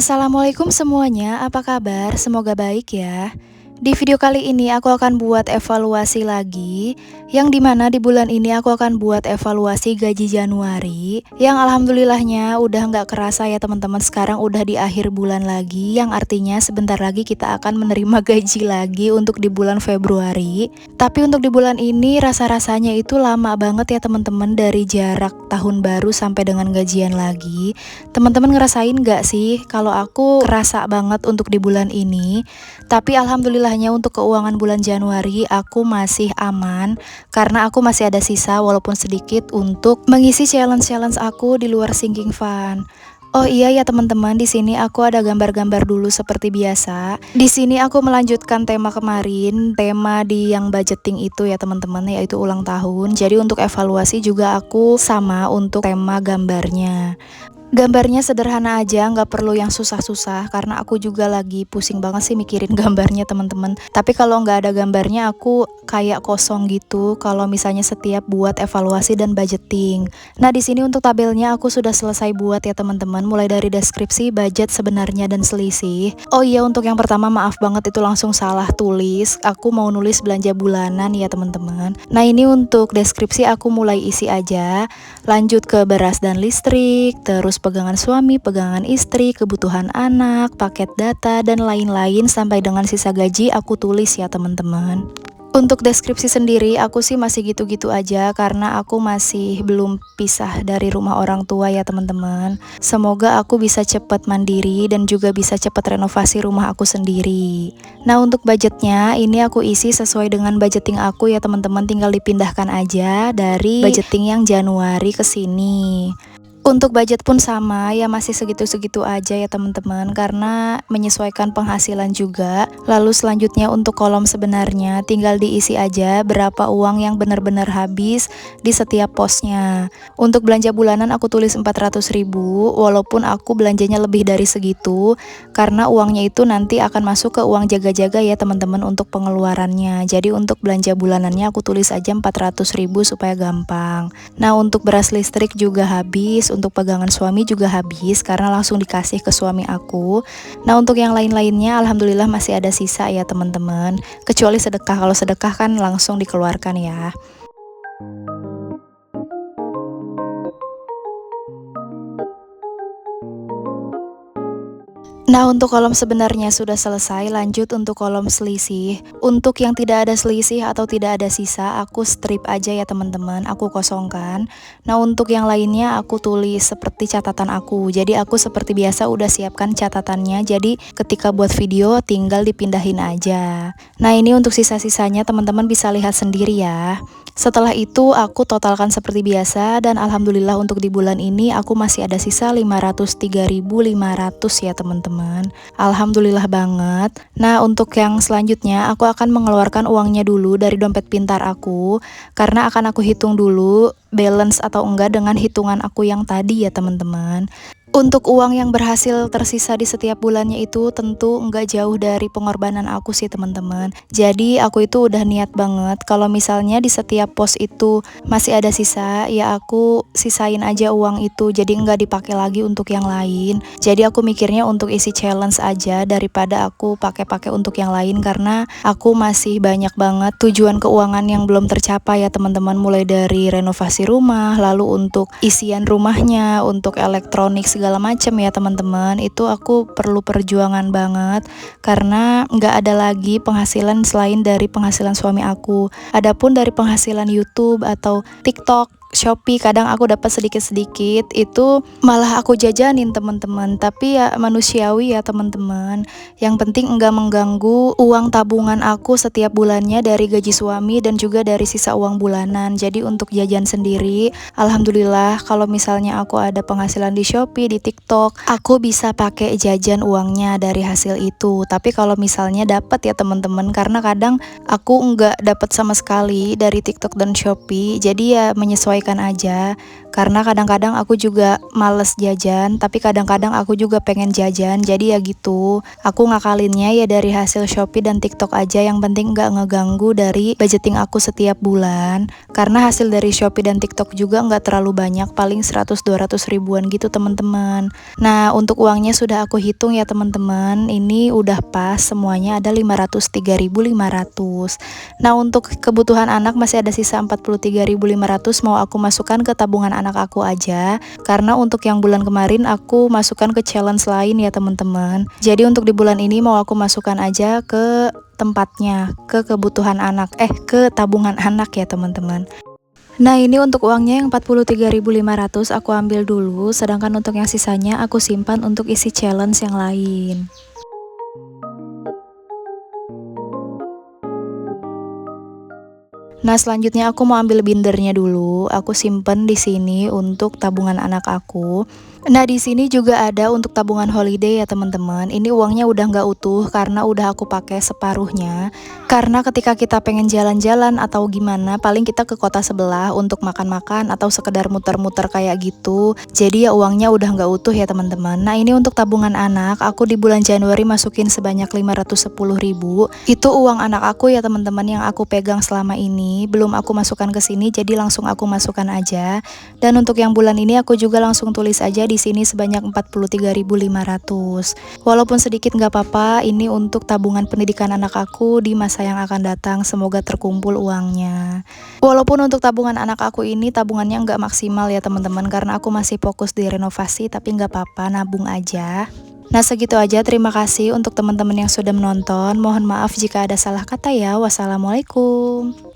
Assalamualaikum semuanya, apa kabar? Semoga baik ya. Di video kali ini aku akan buat evaluasi lagi, yang dimana di bulan ini aku akan buat evaluasi gaji Januari, yang alhamdulillahnya udah nggak kerasa ya teman-teman, sekarang udah di akhir bulan lagi, yang artinya sebentar lagi kita akan menerima gaji lagi untuk di bulan Februari. Tapi untuk di bulan ini rasa-rasanya itu lama banget ya teman-teman, dari jarak tahun baru sampai dengan gajian lagi. Teman-teman ngerasain nggak sih kalau aku kerasa banget untuk di bulan ini? Tapi alhamdulillahnya untuk keuangan bulan Januari aku masih aman, karena aku masih ada sisa walaupun sedikit untuk mengisi challenge-challenge aku di luar sinking fund. Oh iya ya teman-teman, di sini aku ada gambar-gambar dulu seperti biasa. Di sini aku melanjutkan tema kemarin, tema di yang budgeting itu ya teman-teman, yaitu ulang tahun. Jadi untuk evaluasi juga aku sama untuk tema gambarnya. Gambarnya sederhana aja, nggak perlu yang susah-susah, karena aku juga lagi pusing banget sih mikirin gambarnya teman-teman. Tapi kalau nggak ada gambarnya aku kayak kosong gitu kalau misalnya setiap buat evaluasi dan budgeting. Nah di sini untuk tabelnya aku sudah selesai buat ya teman-teman, mulai dari deskripsi, budget sebenarnya dan selisih. Oh iya, untuk yang pertama maaf banget itu langsung salah tulis. Aku mau nulis belanja bulanan ya teman-teman. Nah ini untuk deskripsi aku mulai isi aja. Lanjut ke beras dan listrik, terus pegangan suami, pegangan istri, kebutuhan anak, paket data, dan lain-lain sampai dengan sisa gaji aku tulis ya teman-teman. Untuk deskripsi sendiri aku sih masih gitu-gitu aja, karena aku masih belum pisah dari rumah orang tua ya teman-teman. Semoga aku bisa cepat mandiri dan juga bisa cepat renovasi rumah aku sendiri. Nah untuk budgetnya ini aku isi sesuai dengan budgeting aku ya teman-teman, tinggal dipindahkan aja dari budgeting yang Januari ke sini. Untuk budget pun sama ya, masih segitu-segitu aja ya teman-teman, karena menyesuaikan penghasilan juga. Lalu selanjutnya untuk kolom sebenarnya tinggal diisi aja berapa uang yang benar-benar habis di setiap posnya. Untuk belanja bulanan aku tulis 400.000, walaupun aku belanjanya lebih dari segitu, karena uangnya itu nanti akan masuk ke uang jaga-jaga ya teman-teman untuk pengeluarannya. Jadi untuk belanja bulanannya aku tulis aja 400.000 supaya gampang. Nah untuk beras listrik juga habis, untuk pegangan suami juga habis karena langsung dikasih ke suami aku. Nah untuk yang lain-lainnya alhamdulillah masih ada sisa ya teman-teman, kecuali sedekah. Kalau sedekah kan langsung dikeluarkan ya. Nah untuk kolom sebenarnya sudah selesai, lanjut untuk kolom selisih. Untuk yang tidak ada selisih atau tidak ada sisa aku strip aja ya teman-teman, aku kosongkan. Nah untuk yang lainnya aku tulis seperti catatan aku. Jadi aku seperti biasa udah siapkan catatannya, jadi ketika buat video tinggal dipindahin aja. Nah ini untuk sisa-sisanya teman-teman bisa lihat sendiri ya. Setelah itu aku totalkan seperti biasa, dan alhamdulillah untuk di bulan ini aku masih ada sisa 503.500 ya teman-teman. Alhamdulillah banget. Nah untuk yang selanjutnya aku akan mengeluarkan uangnya dulu dari dompet pintar aku, karena akan aku hitung dulu balance atau enggak dengan hitungan aku yang tadi ya teman-teman. Untuk uang yang berhasil tersisa di setiap bulannya itu tentu nggak jauh dari pengorbanan aku sih teman-teman. Jadi aku itu udah niat banget kalau misalnya di setiap pos itu masih ada sisa, ya aku sisain aja uang itu, jadi nggak dipakai lagi untuk yang lain. Jadi aku mikirnya untuk isi challenge aja daripada aku pakai-pakai untuk yang lain, karena aku masih banyak banget tujuan keuangan yang belum tercapai ya teman-teman, mulai dari renovasi rumah, lalu untuk isian rumahnya, untuk elektronik segala macam ya teman-teman. Itu aku perlu perjuangan banget, karena nggak ada lagi penghasilan selain dari penghasilan suami aku. Adapun dari penghasilan YouTube atau TikTok, Shopee kadang aku dapat sedikit-sedikit, itu malah aku jajanin teman-teman. Tapi ya manusiawi ya teman-teman, yang penting enggak mengganggu uang tabungan aku setiap bulannya dari gaji suami dan juga dari sisa uang bulanan. Jadi untuk jajan sendiri alhamdulillah kalau misalnya aku ada penghasilan di Shopee, di TikTok, aku bisa pakai jajan uangnya dari hasil itu. Tapi kalau misalnya dapat ya teman-teman, karena kadang aku enggak dapat sama sekali dari TikTok dan Shopee, jadi ya menyesuaikan menyesuaikan aja. Karena kadang-kadang aku juga males jajan, tapi kadang-kadang aku juga pengen jajan. Jadi ya gitu, aku ngakalinnya ya dari hasil Shopee dan TikTok aja, yang penting nggak ngeganggu dari budgeting aku setiap bulan. Karena hasil dari Shopee dan TikTok juga nggak terlalu banyak, paling 100-200 ribuan gitu teman-teman. Nah, untuk uangnya sudah aku hitung ya teman-teman. Ini udah pas semuanya, ada 503.500. Nah, untuk kebutuhan anak masih ada sisa 43.500, mau aku masukkan ke tabungan anak aku aja. Karena untuk yang bulan kemarin aku masukkan ke challenge lain ya teman-teman. Jadi untuk di bulan ini mau aku masukkan aja ke tempatnya, ke kebutuhan anak, ke tabungan anak ya teman-teman. Nah, ini untuk uangnya yang 43.500 aku ambil dulu, sedangkan untuk yang sisanya aku simpan untuk isi challenge yang lain. Nah, selanjutnya aku mau ambil bindernya dulu. Aku simpen di sini untuk tabungan anak aku. Nah, di sini juga ada untuk tabungan holiday ya teman-teman. Ini uangnya udah nggak utuh karena udah aku pakai separuhnya. Karena ketika kita pengen jalan-jalan atau gimana, paling kita ke kota sebelah untuk makan-makan atau sekedar muter-muter kayak gitu. Jadi ya uangnya udah nggak utuh ya teman-teman. Nah, ini untuk tabungan anak, aku di bulan Januari masukin sebanyak 510.000. Itu uang anak aku ya teman-teman, yang aku pegang selama ini. Belum aku masukkan ke sini, jadi langsung aku masukkan aja. Dan untuk yang bulan ini aku juga langsung tulis aja di sini sebanyak 43.500. Walaupun sedikit nggak apa-apa, ini untuk tabungan pendidikan anak aku di masa yang akan datang. Semoga terkumpul uangnya. Walaupun untuk tabungan anak aku ini tabungannya nggak maksimal ya teman-teman, karena aku masih fokus di renovasi, tapi nggak apa-apa, nabung aja. Nah, segitu aja. Terima kasih untuk teman-teman yang sudah menonton. Mohon maaf jika ada salah kata ya. Wassalamualaikum.